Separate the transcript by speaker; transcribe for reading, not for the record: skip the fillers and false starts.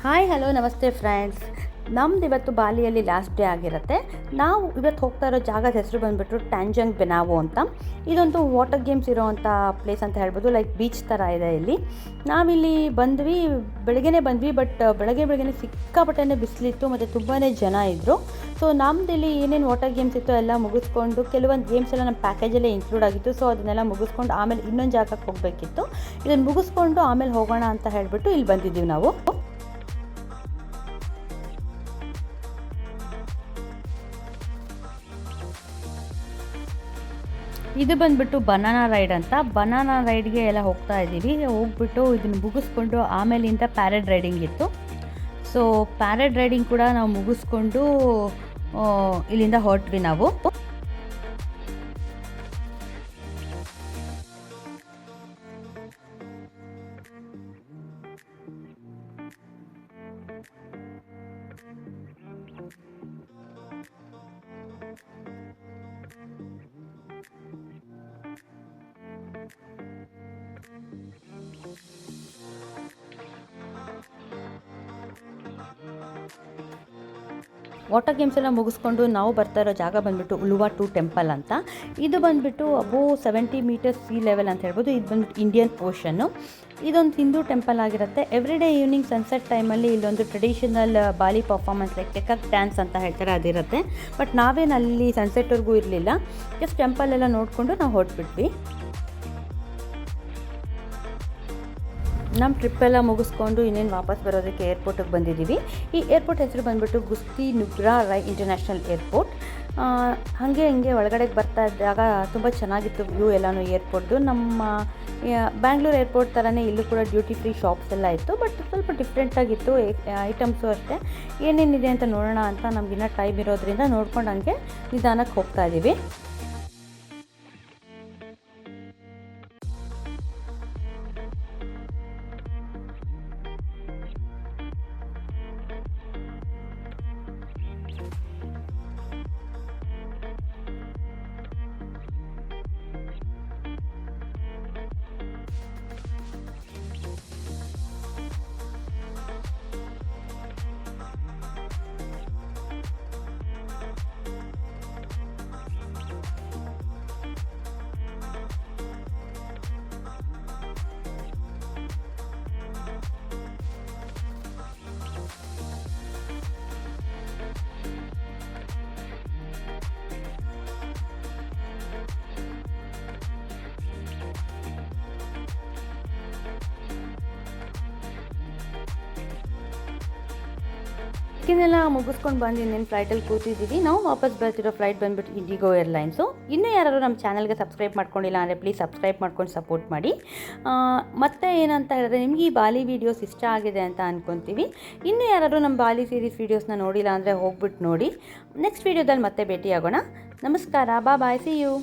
Speaker 1: Hi hello ನಮಸ್ತೆ friends. ನಮ್ದು ಇವತ್ತು ಬಾಲಿಯಲ್ಲಿ ಲಾಸ್ಟ್ ಡೇ ಆಗಿರುತ್ತೆ. ನಾವು ಇವತ್ತು ಹೋಗ್ತಾ ಇರೋ ಜಾಗದ ಹೆಸರು ಬಂದುಬಿಟ್ಟು ಟ್ಯಾಂಜಂಗ್ ಬೆನಾವೋ ಅಂತ. ಇದೊಂದು ವಾಟರ್ ಗೇಮ್ಸ್ ಇರೋವಂಥ ಪ್ಲೇಸ್ ಅಂತ ಹೇಳ್ಬೋದು. ಲೈಕ್ ಬೀಚ್ ಥರ ಇದೆ ಇಲ್ಲಿ. ನಾವಿಲ್ಲಿ ಬೆಳಗ್ಗೆನೇ ಬಂದ್ವಿ. ಬಟ್ ಬೆಳಗ್ಗೆ ಸಿಕ್ಕಾಪಟ್ಟೆ ಬಿಸಿಲಿತ್ತು ಮತ್ತು ತುಂಬಾ ಜನ ಇದ್ದರು. ಸೊ ನಮ್ಮದಿಲ್ಲಿ ಏನೇನು ವಾಟರ್ ಗೇಮ್ಸ್ ಇತ್ತು ಎಲ್ಲ ಮುಗಿಸ್ಕೊಂಡು, ಕೆಲವೊಂದು ಗೇಮ್ಸ್ ಎಲ್ಲ ನಮ್ಮ ಪ್ಯಾಕೇಜಲ್ಲೇ ಇನ್ಕ್ಲೂಡ್ ಆಗಿತ್ತು. ಸೊ ಅದನ್ನೆಲ್ಲ ಮುಗಿಸ್ಕೊಂಡು ಆಮೇಲೆ ಇನ್ನೊಂದು ಜಾಗಕ್ಕೆ ಹೋಗಬೇಕಿತ್ತು. ಇದನ್ನು ಮುಗಿಸ್ಕೊಂಡು ಆಮೇಲೆ ಹೋಗೋಣ ಅಂತ ಹೇಳಿಬಿಟ್ಟು ಇಲ್ಲಿ ಬಂದಿದ್ದೀವಿ ನಾವು. ಇದು ಬಂದುಬಿಟ್ಟು ಬನಾನಾ ರೈಡ್ ಅಂತ. ಬನಾನಾ ರೈಡ್ಗೆ ಎಲ್ಲ ಹೋಗ್ತಾ ಇದ್ದೀವಿ. ಹೋಗ್ಬಿಟ್ಟು ಇದನ್ನು ಮುಗಿಸ್ಕೊಂಡು ಆಮೇಲಿಂದ ಪ್ಯಾರೆಡ್ ರೈಡಿಂಗ್ ಇತ್ತು. ಸೊ ಪ್ಯಾರೆಡ್ ರೈಡಿಂಗ್ ಕೂಡ ನಾವು ಮುಗಿಸ್ಕೊಂಡು ಇಲ್ಲಿಂದ ಹೊರಟ್ವಿ ನಾವು. ವಾಟರ್ ಗೇಮ್ಸ್ ಎಲ್ಲ ಮುಗಿಸ್ಕೊಂಡು ನಾವು ಬರ್ತಾ ಇರೋ ಜಾಗ ಬಂದುಬಿಟ್ಟು ಉಲುವಾಟು ಟೆಂಪಲ್ ಅಂತ. ಇದು ಬಂದುಬಿಟ್ಟು ಅಬೋವ್ 70 ಮೀಟರ್ಸ್ ಸೀ ಲೆವೆಲ್ ಅಂತ ಹೇಳ್ಬೋದು. ಇದು ಬಂದುಬಿಟ್ಟು ಇಂಡಿಯನ್ ಓಷನ್ನು. ಇದೊಂದು ಹಿಂದೂ ಟೆಂಪಲ್ ಆಗಿರುತ್ತೆ. ಎವ್ರಿ ಡೇ ಈವ್ನಿಂಗ್ ಸನ್ಸೆಟ್ ಟೈಮಲ್ಲಿ ಇಲ್ಲೊಂದು ಟ್ರೆಡಿಷನಲ್ ಬಾಲಿ ಪರ್ಫಾರ್ಮೆನ್ಸ್ ಲೈಕ್ ಕೆಕಕ್ ಡ್ಯಾನ್ಸ್ ಅಂತ ಹೇಳ್ತಾರೆ, ಅದಿರುತ್ತೆ. ಬಟ್ ನಾವೇನು ಅಲ್ಲಿ ಸನ್ಸೆಟ್ವರೆಗೂ ಇರಲಿಲ್ಲ. ಜಸ್ಟ್ ಟೆಂಪಲ್ ಎಲ್ಲ ನೋಡಿಕೊಂಡು ನಾವು ಹೊರಟ್ಬಿಟ್ವಿ. ನಮ್ಮ ಟ್ರಿಪ್ಪೆಲ್ಲ ಮುಗಿಸ್ಕೊಂಡು ಇನ್ನೇನು ವಾಪಸ್ ಬರೋದಕ್ಕೆ ಏರ್ಪೋರ್ಟಿಗೆ ಬಂದಿದ್ದೀವಿ. ಈ ಏರ್ಪೋರ್ಟ್ ಹೆಸರು ಬಂದುಬಿಟ್ಟು ಗುಸ್ತಿ ನುಗ್ರಾರೈ ಇಂಟರ್ನ್ಯಾಷನಲ್ ಏರ್ಪೋರ್ಟ್. ಹಾಗೆ ಒಳಗಡೆಗೆ ಬರ್ತಾ ಇದ್ದಾಗ ತುಂಬ ಚೆನ್ನಾಗಿತ್ತು ವ್ಯೂ ಎಲ್ಲನೂ ಏರ್ಪೋರ್ಟ್ದು. ನಮ್ಮ ಬ್ಯಾಂಗ್ಳೂರು ಏರ್ಪೋರ್ಟ್ ಥರನೇ ಇಲ್ಲೂ ಕೂಡ ಡ್ಯೂಟಿ ಫ್ರೀ ಶಾಪ್ಸ್ ಎಲ್ಲ ಇತ್ತು. ಬಟ್ ಸ್ವಲ್ಪ ಡಿಫ್ರೆಂಟಾಗಿತ್ತು ಐಟಮ್ಸು ಅಷ್ಟೇ. ಏನೇನಿದೆ ಅಂತ ನೋಡೋಣ ಅಂತ ನಮಗಿನ್ನ ಟೈಮ್ ಇರೋದ್ರಿಂದ ನೋಡ್ಕೊಂಡು ಹಂಗೆ ನಿಧಾನಕ್ಕೆ ಹೋಗ್ತಾ ಇದ್ದೀವಿ. ಇದನ್ನೆಲ್ಲ ಮುಗಿಸ್ಕೊಂಡು ಬಂದು ಇನ್ನೇನು ಫ್ಲೈಟಲ್ಲಿ ಕೂತಿದ್ದೀವಿ. ನಾವು ವಾಪಸ್ ಬರ್ತಿರೋ ಫ್ಲೈಟ್ ಬಂದುಬಿಟ್ಟು ಇಂಡಿಗೋ ಏರ್ಲೈನ್ಸು. ಇನ್ನೂ ಯಾರು ನಮ್ಮ ಚಾನಲ್ಗೆ ಸಬ್ಸ್ಕ್ರೈಬ್ ಮಾಡ್ಕೊಂಡಿಲ್ಲ ಅಂದರೆ ಪ್ಲೀಸ್ ಸಬ್ಸ್ಕ್ರೈಬ್ ಮಾಡ್ಕೊಂಡು ಸಪೋರ್ಟ್ ಮಾಡಿ. ಮತ್ತು ಏನಂತ ಹೇಳಿದ್ರೆ, ನಿಮಗೆ ಈ ಬಾಲಿ ವೀಡಿಯೋಸ್ ಇಷ್ಟ ಆಗಿದೆ ಅಂತ ಅಂದ್ಕೊತೀವಿ. ಇನ್ನೂ ಯಾರು ನಮ್ಮ ಬಾಲಿ ಸೀರೀಸ್ ವೀಡಿಯೋಸ್ನ ನೋಡಿಲ್ಲ ಅಂದರೆ ಹೋಗ್ಬಿಟ್ಟು ನೋಡಿ. ನೆಕ್ಸ್ಟ್ ವೀಡಿಯೋದಲ್ಲಿ ಮತ್ತೆ ಭೇಟಿಯಾಗೋಣ. ನಮಸ್ಕಾರ, ಬಾಯ್, ಸಿ ಯು.